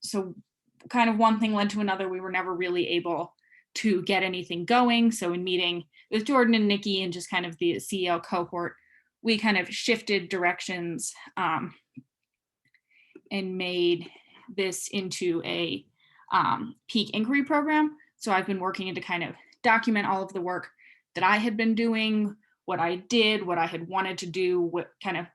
So kind of one thing led to another. We were never really able to get anything going. So in meeting with Jordan and Nikki and just kind of the CEL cohort, we kind of shifted directions and made this into a peak inquiry program. So I've been working to kind of document all of the work that I had been doing, what I did, what I had wanted to do, what kind of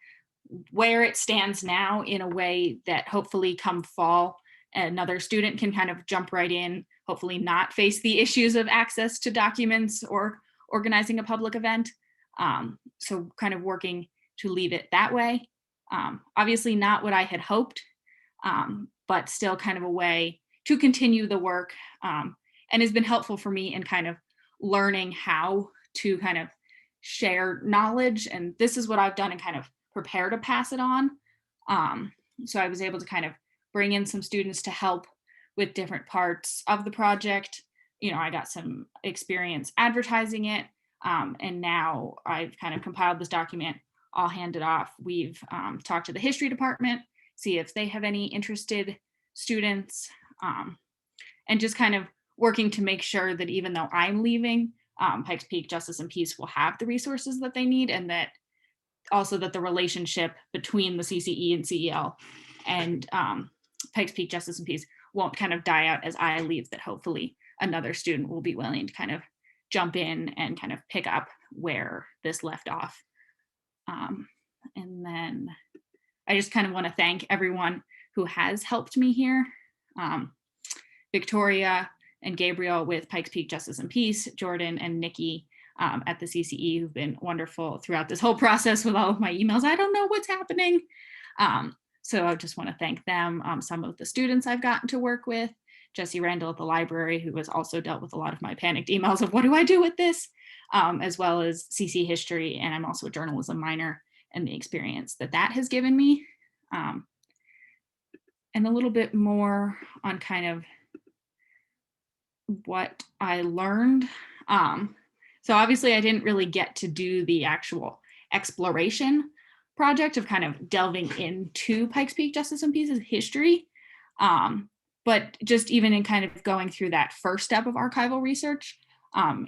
where it stands now, in a way that hopefully come fall, another student can kind of jump right in, hopefully not face the issues of access to documents or organizing a public event. So kind of working to leave it that way. Obviously not what I had hoped, but still kind of a way to continue the work, and has been helpful for me in kind of learning how to kind of share knowledge. And this is what I've done and kind of prepare to pass it on. So I was able to kind of bring in some students to help with different parts of the project. You know, I got some experience advertising it, and now I've kind of compiled this document. I'll hand it off. We've talked to the history department, see if they have any interested students, and just kind of working to make sure that even though I'm leaving, Pikes Peak Justice and Peace will have the resources that they need, and that also that the relationship between the CCE and CEL and Pikes Peak Justice and Peace won't kind of die out as I leave, that hopefully another student will be willing to kind of jump in and kind of pick up where this left off. And then I just kind of want to thank everyone who has helped me here. Victoria and Gabriel with Pikes Peak Justice and Peace, Jordan and Nikki at the CCE, who've been wonderful throughout this whole process with all of my emails. I don't know what's happening. So I just want to thank them. Some of the students I've gotten to work with, Jesse Randall at the library, who has also dealt with a lot of my panicked emails of what do I do with this, as well as CC History, and I'm also a journalism minor, and the experience that that has given me. And a little bit more on kind of what I learned. So obviously I didn't really get to do the actual exploration project of kind of delving into Pikes Peak Justice and Peace's history. But just even in kind of going through that first step of archival research,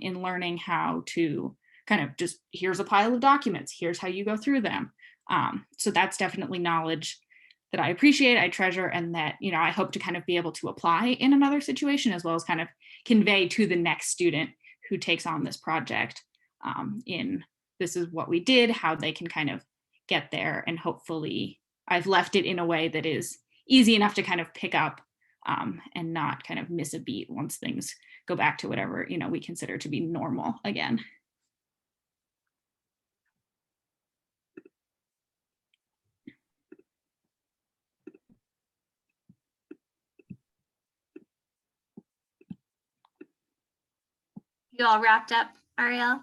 in learning how to kind of just, here's a pile of documents, here's how you go through them. So that's definitely knowledge that I appreciate, I treasure, and that, you know, I hope to kind of be able to apply in another situation, as well as kind of convey to the next student who takes on this project, in this is what we did, how they can kind of get there. And hopefully I've left it in a way that is easy enough to kind of pick up, and not kind of miss a beat once things go back to whatever, you know, we consider to be normal again. You all wrapped up, Arielle?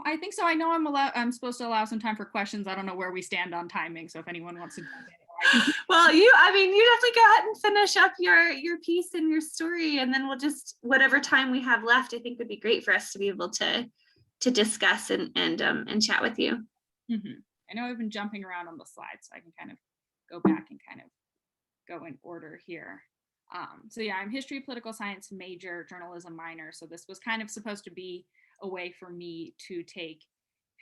I think so. I know I'm supposed to allow some time for questions. I don't know where we stand on timing, so if anyone wants to jump in. Well, you definitely go ahead and finish up your piece and your story, and then we'll just, whatever time we have left, I think would be great for us to be able to discuss and chat with you. Mm-hmm. I know I've been jumping around on the slides, so I can kind of go back and kind of go in order here. So yeah, I'm history, political science major, journalism minor. So this was kind of supposed to be a way for me to take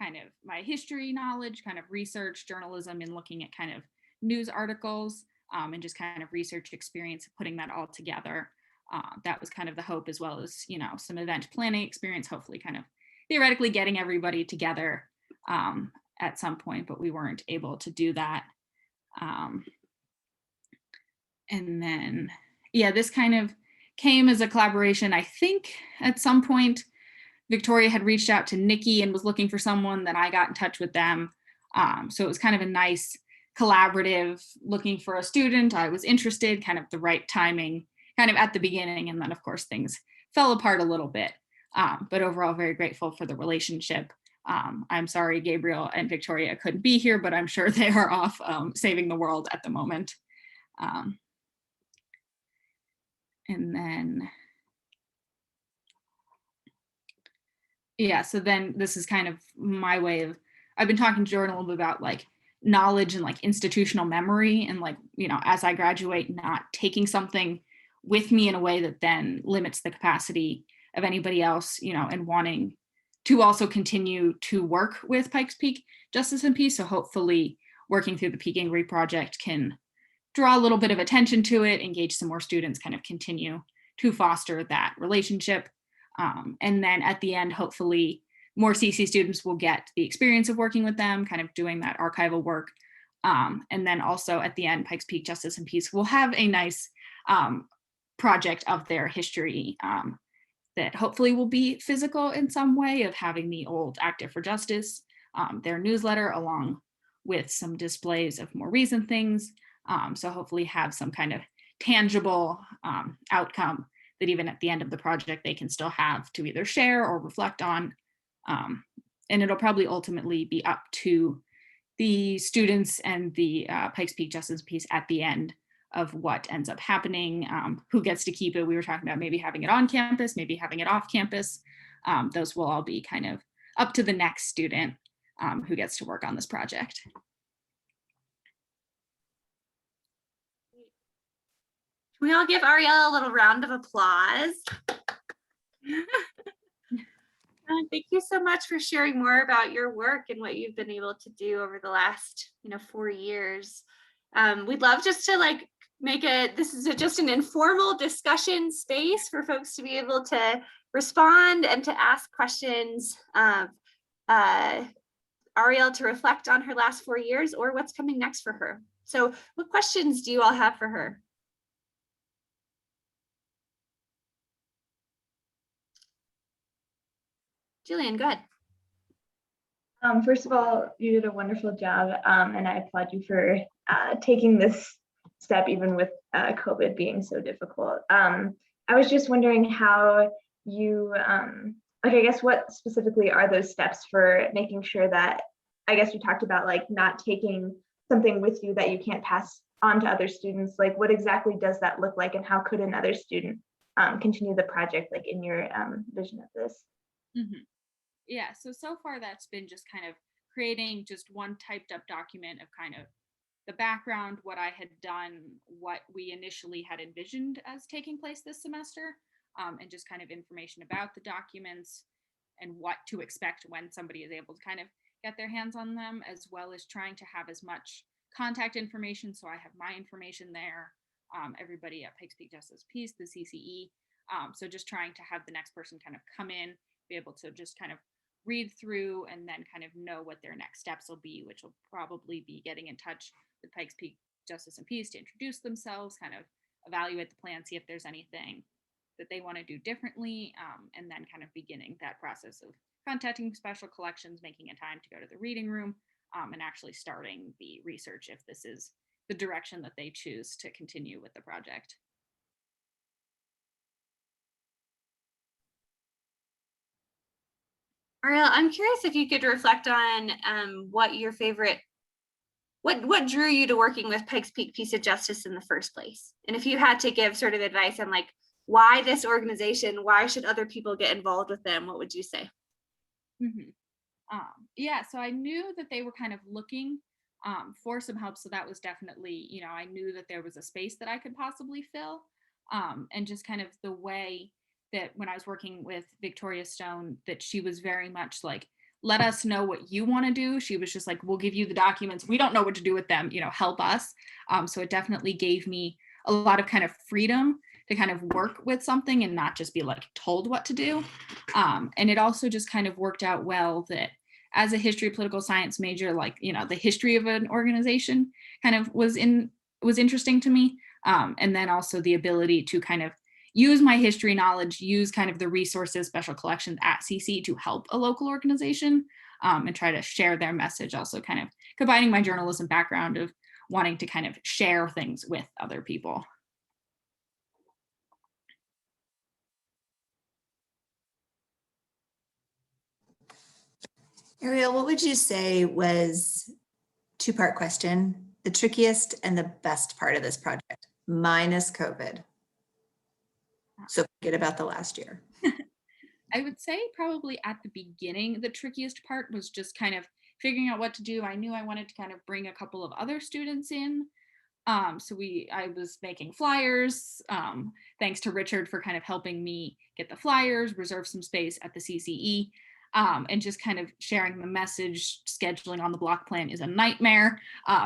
kind of my history knowledge, kind of research journalism, and looking at kind of news articles, and just kind of research experience, putting that all together. That was kind of the hope, as well as, you know, some event planning experience, hopefully kind of theoretically getting everybody together at some point, but we weren't able to do that. And then, yeah, this kind of came as a collaboration. I think at some point, Victoria had reached out to Nikki and was looking for someone, then I got in touch with them. So it was kind of a nice collaborative, looking for a student. I was interested, kind of the right timing, kind of at the beginning. And then of course things fell apart a little bit. But overall, very grateful for the relationship. I'm sorry Gabriel and Victoria couldn't be here, but I'm sure they are off saving the world at the moment. And then, yeah, so then this is kind of my way of, I've been talking to Jordan a little bit about like knowledge and like institutional memory, and like, you know, as I graduate, not taking something with me in a way that then limits the capacity of anybody else, you know, and wanting to also continue to work with Pikes Peak Justice and Peace. So hopefully working through the Peak Inquiry Project can draw a little bit of attention to it, engage some more students, kind of continue to foster that relationship. And then at the end, hopefully more CC students will get the experience of working with them, kind of doing that archival work. And then also at the end, Pikes Peak Justice and Peace will have a nice project of their history that hopefully will be physical in some way, of having the old Active for Justice, their newsletter, along with some displays of more recent things. So hopefully have some kind of tangible outcome that even at the end of the project they can still have to either share or reflect on. And it'll probably ultimately be up to the students and the Pikes Peak Justice Peace at the end of what ends up happening, who gets to keep it. We were talking about maybe having it on campus, maybe having it off campus. Those will all be kind of up to the next student who gets to work on this project. Can we all give Arielle a little round of applause? Thank you so much for sharing more about your work and what you've been able to do over the last, 4 years. We'd love just to like this is just an informal discussion space for folks to be able to respond and to ask questions of Arielle, to reflect on her last 4 years or what's coming next for her. So what questions do you all have for her? Jillian, go ahead. First of all, you did a wonderful job, and I applaud you for taking this step, even with COVID being so difficult. I was just wondering how you, I guess what specifically are those steps for making sure that, I guess you talked about like not taking something with you that you can't pass on to other students. Like what exactly does that look like, and how could another student continue the project, like in your vision of this? Mm-hmm. Yeah, so far that's been just kind of creating just one typed up document of kind of the background, what I had done, what we initially had envisioned as taking place this semester, and just kind of information about the documents and what to expect when somebody is able to kind of get their hands on them, as well as trying to have as much contact information. So I have my information there, everybody at Pikes Peak Justice Peace, the CCE. So just trying to have the next person kind of come in, be able to just kind of read through and then kind of know what their next steps will be, which will probably be getting in touch with Pikes Peak Justice and Peace to introduce themselves, kind of evaluate the plan, see if there's anything that they want to do differently, and then kind of beginning that process of contacting special collections, making a time to go to the reading room, and actually starting the research if this is the direction that they choose to continue with the project. Arielle, I'm curious if you could reflect on what drew you to working with Pikes Peak Peace of Justice in the first place? And if you had to give sort of advice on like, why this organization, why should other people get involved with them, what would you say? Mm-hmm. Yeah, so I knew that they were kind of looking for some help. So that was definitely, I knew that there was a space that I could possibly fill. And just kind of the way that when I was working with Victoria Stone, that she was very much like, let us know what you want to do. She was just like, we'll give you the documents. We don't know what to do with them, help us. So it definitely gave me a lot of kind of freedom to kind of work with something and not just be like told what to do. And it also just kind of worked out well that as a history political science major, like, the history of an organization kind of was interesting to me. And then also the ability to kind of use my history knowledge, use kind of the resources, special collections at CC to help a local organization, and try to share their message. Also kind of combining my journalism background of wanting to kind of share things with other people. Arielle, what would you say was, two-part question, the trickiest and the best part of this project, minus COVID? So forget about the last year. I would say probably at the beginning, the trickiest part was just kind of figuring out what to do. I knew I wanted to kind of bring a couple of other students in. So I was making flyers, thanks to Richard for kind of helping me get the flyers, reserve some space at the CCE, and just kind of sharing the message. Scheduling on the block plan is a nightmare.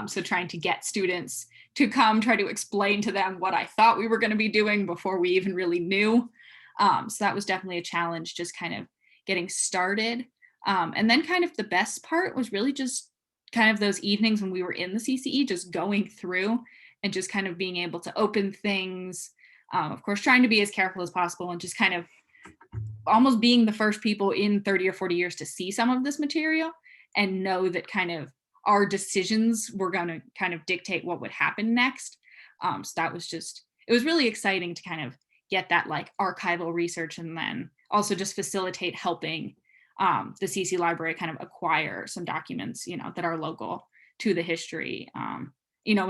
So trying to get students to come, try to explain to them what I thought we were going to be doing before we even really knew. So that was definitely a challenge, just kind of getting started. And then kind of the best part was really just kind of those evenings when we were in the CCE, just going through and just kind of being able to open things, of course, trying to be as careful as possible and just kind of almost being the first people in 30 or 40 years to see some of this material and know that kind of our decisions were going to kind of dictate what would happen next. So that was just, it was really exciting to kind of get that like archival research and then also just facilitate helping the CC library kind of acquire some documents, that are local to the history, and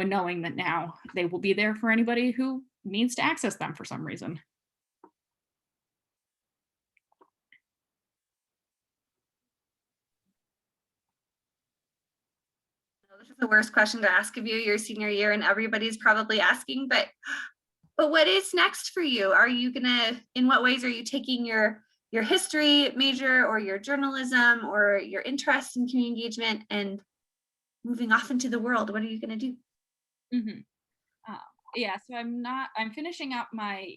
knowing that now they will be there for anybody who needs to access them for some reason. This is the worst question to ask of you your senior year, and everybody's probably asking, but what is next for you? Are you in what ways are you taking your history major or your journalism or your interest in community engagement and moving off into the world? What are you going to do? Mm-hmm. Yeah, so I'm finishing up my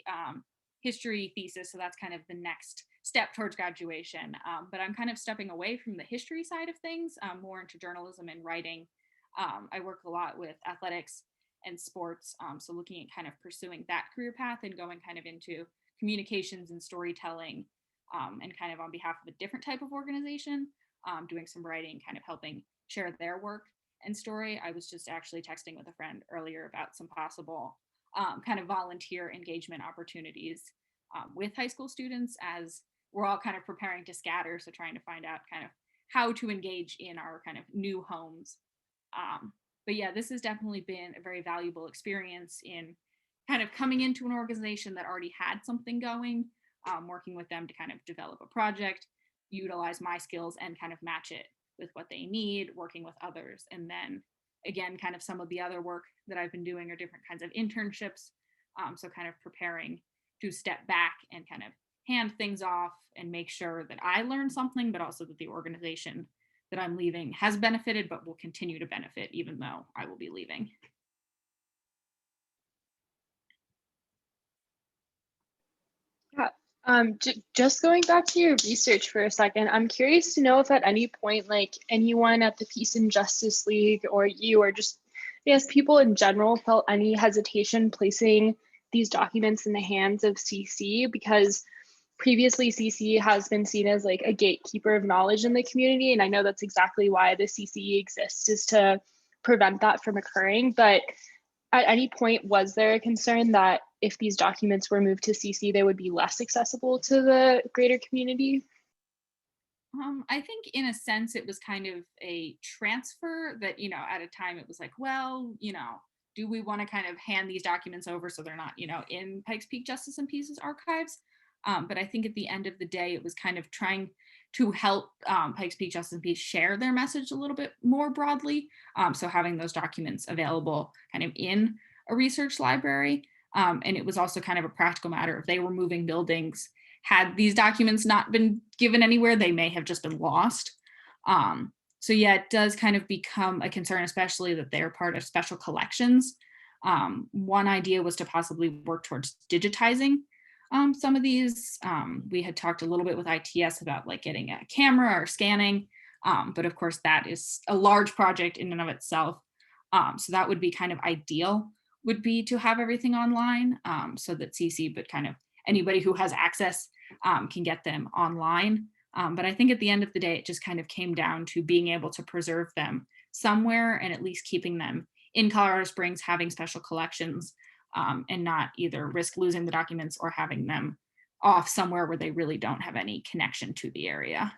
history thesis, so that's kind of the next step towards graduation. But I'm kind of stepping away from the history side of things, more into journalism and writing. I work a lot with athletics and sports, so looking at kind of pursuing that career path and going kind of into communications and storytelling, and kind of on behalf of a different type of organization, doing some writing, kind of helping share their work and story. I was just actually texting with a friend earlier about some possible kind of volunteer engagement opportunities with high school students as we're all kind of preparing to scatter. So trying to find out kind of how to engage in our kind of new homes. But yeah, this has definitely been a very valuable experience in kind of coming into an organization that already had something going, working with them to kind of develop a project, utilize my skills and kind of match it with what they need, working with others. And then again, kind of some of the other work that I've been doing are different kinds of internships. So kind of preparing to step back and kind of hand things off and make sure that I learn something, but also that the organization that I'm leaving has benefited, but will continue to benefit even though I will be leaving. Yeah. Just going back to your research for a second, I'm curious to know if at any point, like anyone at the Peace and Justice League or you or just, yes, people in general felt any hesitation placing these documents in the hands of CC, because previously CC has been seen as like a gatekeeper of knowledge in the community. And I know that's exactly why the CCE exists, is to prevent that from occurring. But at any point, was there a concern that if these documents were moved to CC, they would be less accessible to the greater community? I think in a sense it was kind of a transfer that, at a time it was like, well, do we want to kind of hand these documents over so they're not, in Pikes Peak Justice and Peace's archives? But I think at the end of the day, it was kind of trying to help Pikes Peak Justice and Peace share their message a little bit more broadly. So having those documents available kind of in a research library. And it was also kind of a practical matter. If they were moving buildings, had these documents not been given anywhere, they may have just been lost. So yeah, it does kind of become a concern, especially that they're part of special collections. One idea was to possibly work towards digitizing some of these. We had talked a little bit with ITS about like getting a camera or scanning, but of course that is a large project in and of itself. So that would be kind of ideal, would be to have everything online, so that CC, but kind of anybody who has access can get them online. But I think at the end of the day, it just kind of came down to being able to preserve them somewhere and at least keeping them in Colorado Springs, having special collections, and not either risk losing the documents or having them off somewhere where they really don't have any connection to the area.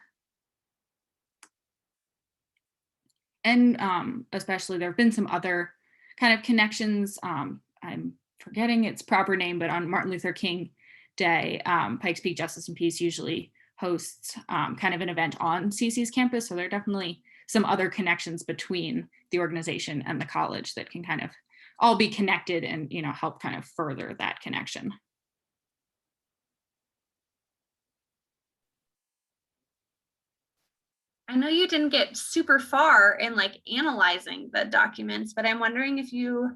And especially there have been some other kind of connections. I'm forgetting its proper name, but on Martin Luther King Day, Pikes Peak Justice and Peace usually hosts kind of an event on CC's campus. So there are definitely some other connections between the organization and the college that can kind of all be connected and, you know, help kind of further that connection. I know you didn't get super far in like analyzing the documents, but I'm wondering if you,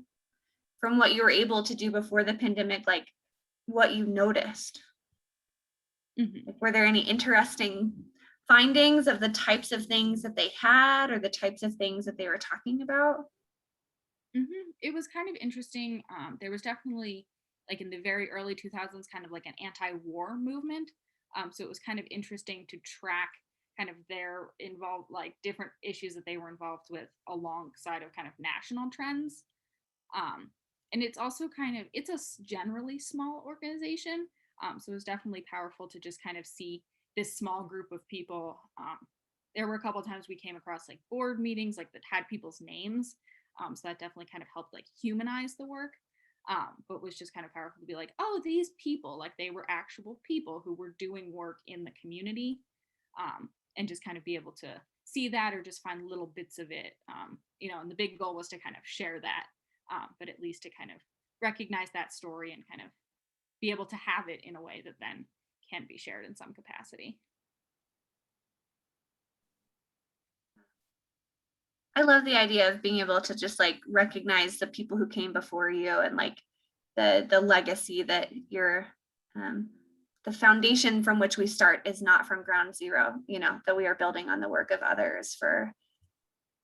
from what you were able to do before the pandemic, like what you noticed. Like, were there any interesting findings of the types of things that they had or the types of things that they were talking about? It was kind of interesting. There was definitely, like in the very early 2000s, kind of like an anti-war movement. So it was kind of interesting to track kind of their involved, like different issues that they were involved with alongside of kind of national trends. And it's also kind of, it's a generally small organization. So it was definitely powerful to just kind of see this small group of people. There were a couple of times we came across like board meetings, like that had people's names. So that definitely kind of helped like humanize the work. But was just kind of powerful to be like, oh, these people, like they were actual people who were doing work in the community. And just kind of be able to see that or just find little bits of it. You know, and the big goal was to kind of share that, but at least to kind of recognize that story and kind of be able to have it in a way that then can be shared in some capacity. I love the idea of being able to just like recognize the people who came before you and like the legacy that you're the foundation from which we start is not from ground zero, you know, that we are building on the work of others for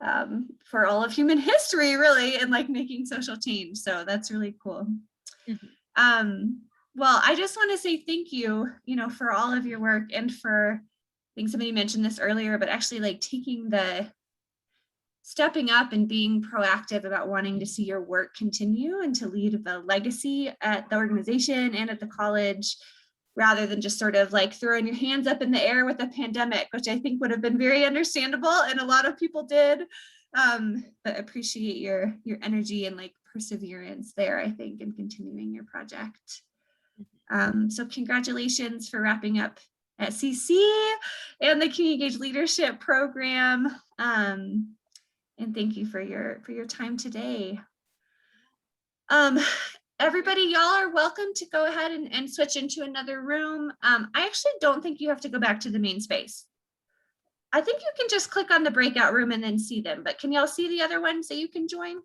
all of human history, really, and like making social change. So that's really cool. Well, I just want to say thank you, you know, for all of your work and for, I think somebody mentioned this earlier, but actually like stepping up and being proactive about wanting to see your work continue and to lead the legacy at the organization and at the college, rather than just sort of like throwing your hands up in the air with a pandemic, which I think would have been very understandable and a lot of people did. But appreciate your energy and like perseverance there, I think, in continuing your project. So congratulations for wrapping up at CC and the Community Engaged Leadership Program. And thank you for your time today. Everybody, y'all are welcome to go ahead and switch into another room. I actually don't think you have to go back to the main space. I think you can just click on the breakout room and then see them, but can y'all see the other ones that you can join?